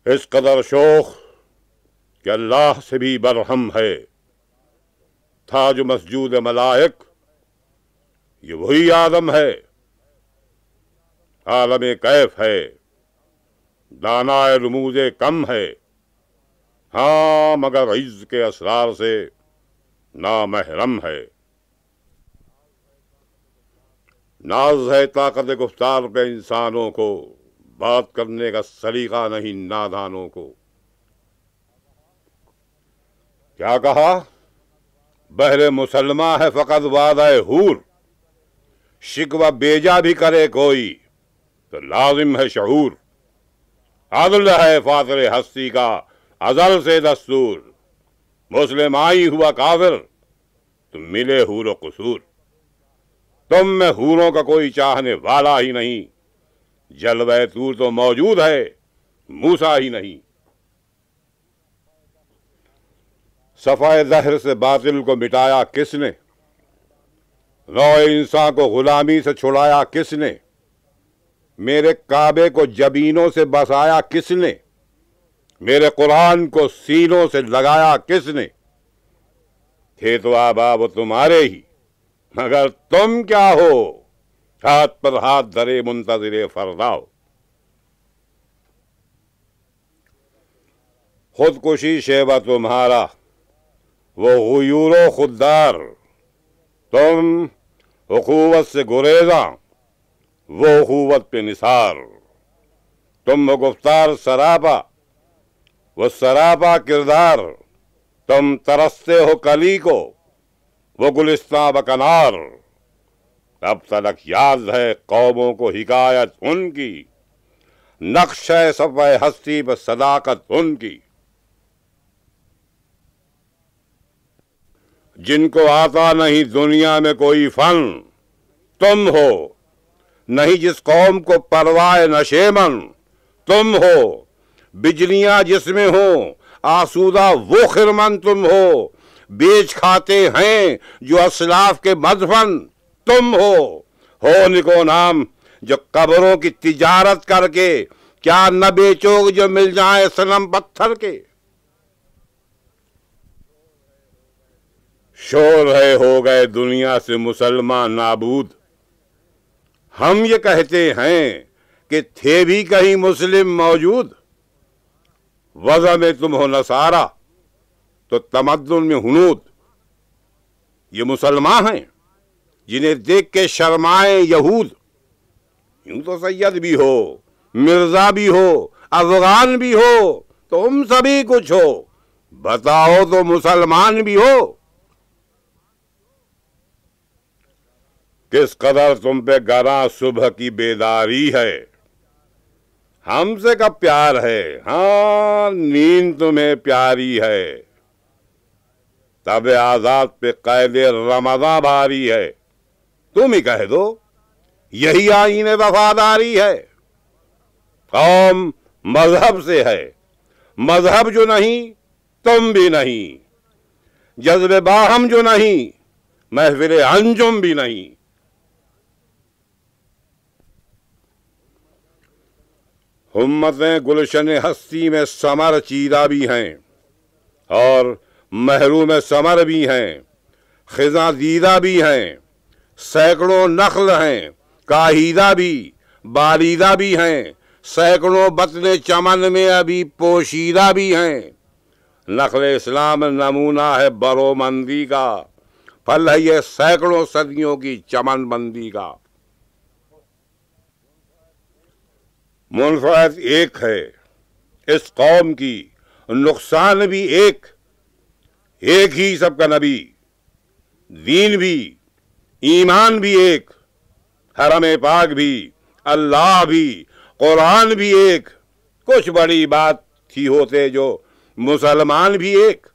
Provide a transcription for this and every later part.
اس قدر شوخ کہ اللہ سے بھی برہم ہے، تھا جو مسجود ملائک یہ وہی آدم ہے، عالم کیف ہے، دانائے رموز کم ہے، ہاں مگر عز کے اسرار سے نامحرم ہے۔ ناز ہے طاقت گفتار پہ انسانوں کو، بات کرنے کا سلیقہ نہیں نادانوں کو۔ کیا کہا؟ بہر مسلمہ ہے فقط وعدہ حور، شکوہ بیجا بھی کرے کوئی تو لازم ہے شعور۔ عدل ہے فاطر ہستی کا ازل سے دستور، مسلم آئی ہوا کافر تو ملے حور و قصور۔ تم میں حوروں کا کوئی چاہنے والا ہی نہیں، جلوہ طور تو موجود ہے موسیٰ ہی نہیں۔ صفائے زہر سے باطل کو مٹایا کس نے، نوع انسان کو غلامی سے چھڑایا کس نے، میرے کعبے کو جبینوں سے بسایا کس نے، میرے قرآن کو سینوں سے لگایا کس نے۔ تھے تو آبا وہ تمہارے ہی، مگر تم کیا ہو، ہاتھ پر ہاتھ دھرے منتظر فردا ہو۔ خودکشی شیوہ تمہارا وہ غیور و خوددار، تم اخوت سے گریزاں وہ اخوت پہ نثار۔ تم گفتار سراپا وہ سراپا کردار، تم ترستے ہو کلی کو وہ گلستاں بکنار۔ اب تلک یاد ہے قوموں کو حکایت ان کی، نقش ہے صفحہ ہستی پر صداقت ان کی۔ جن کو آتا نہیں دنیا میں کوئی فن تم ہو، نہیں جس قوم کو پرواہ نشیمن تم ہو۔ بجلیاں جس میں ہوں آسودہ وہ خرمن تم ہو، بیچ کھاتے ہیں جو اسلاف کے مدفن تم ہو نکو نام جو قبروں کی تجارت کر کے، کیا نہ بیچو جو مل جائیں صنم پتھر کے۔ شور ہے ہو گئے دنیا سے مسلمان نابود، ہم یہ کہتے ہیں کہ تھے بھی کہیں مسلم موجود۔ وضع میں تم ہو نصارہ تو تمدن میں ہنود، یہ مسلمان ہیں جنہیں دیکھ کے شرمائے یہود۔ یوں تو سید بھی ہو، مرزا بھی ہو، افغان بھی ہو، تم سبھی کچھ ہو، بتاؤ تو مسلمان بھی ہو۔ کس قدر تم پہ گراں صبح کی بیداری ہے، ہم سے کب پیار ہے، ہاں نیند تمہیں پیاری ہے۔ تب آزاد پہ قید رمضاں بھاری ہے، تم ہی کہہ دو یہی آئین وفاداری ہے۔ قوم مذہب سے ہے، مذہب جو نہیں تم بھی نہیں، جذب باہم جو نہیں محفل انجم بھی نہیں۔ امتیں گلشن ہستی میں ثمر چیدہ بھی ہیں اور محروم ثمر بھی ہیں، خزاں دیدہ بھی ہیں، سینکڑوں نخل ہیں کاہیدہ بھی بالیدہ بھی ہیں، سینکڑوں بطن چمن میں ابھی پوشیدہ بھی ہیں۔ نخل اسلام نمونہ ہے برومندی کا، پھل ہے یہ سینکڑوں صدیوں کی چمن بندی کا۔ منفعت ایک ہے اس قوم کی، نقصان بھی ایک ہی سب کا نبی، دین بھی ایمان بھی ایک، حرم پاک بھی اللہ بھی قرآن بھی ایک۔ کچھ بڑی بات تھی ہوتے جو مسلمان بھی ایک۔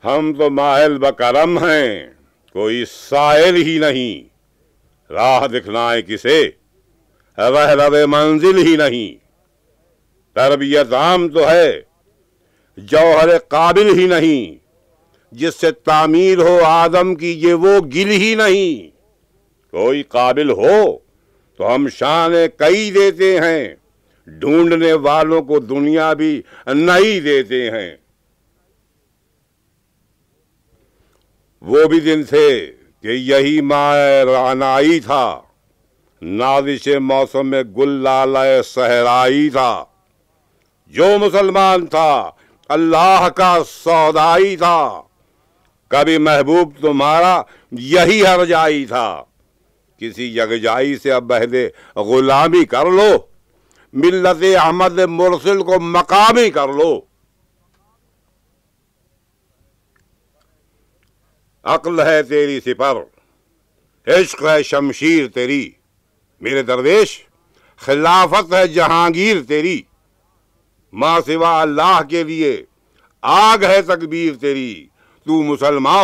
ہم تو ماہل بکرم ہیں کوئی سائل ہی نہیں، راہ دکھلائیں کسے رہ منزل ہی نہیں۔ تربیت عام تو ہے جوہر قابل ہی نہیں، جس سے تعمیر ہو آدم کی یہ وہ گل ہی نہیں۔ کوئی قابل ہو تو ہم شان کئی دیتے ہیں، ڈھونڈنے والوں کو دنیا بھی نہیں دیتے ہیں۔ وہ بھی دن تھے کہ یہی ماہ رعنائی تھا، نازش موسم گل لالۂ صحرائی تھا۔ جو مسلمان تھا اللہ کا سودائی تھا، کبھی محبوب تمہارا یہی ہرجائی تھا۔ کسی یکجائی سے اب عہد غلامی کر لو، ملت احمد مرسل کو مقامی کر لو۔ عقل ہے تیری سپر، عشق ہے شمشیر تیری، میرے درویش خلافت ہے جہانگیر تیری۔ ماں سوا اللہ کے لیے آگ ہے تکبیر تیری، تو مسلمان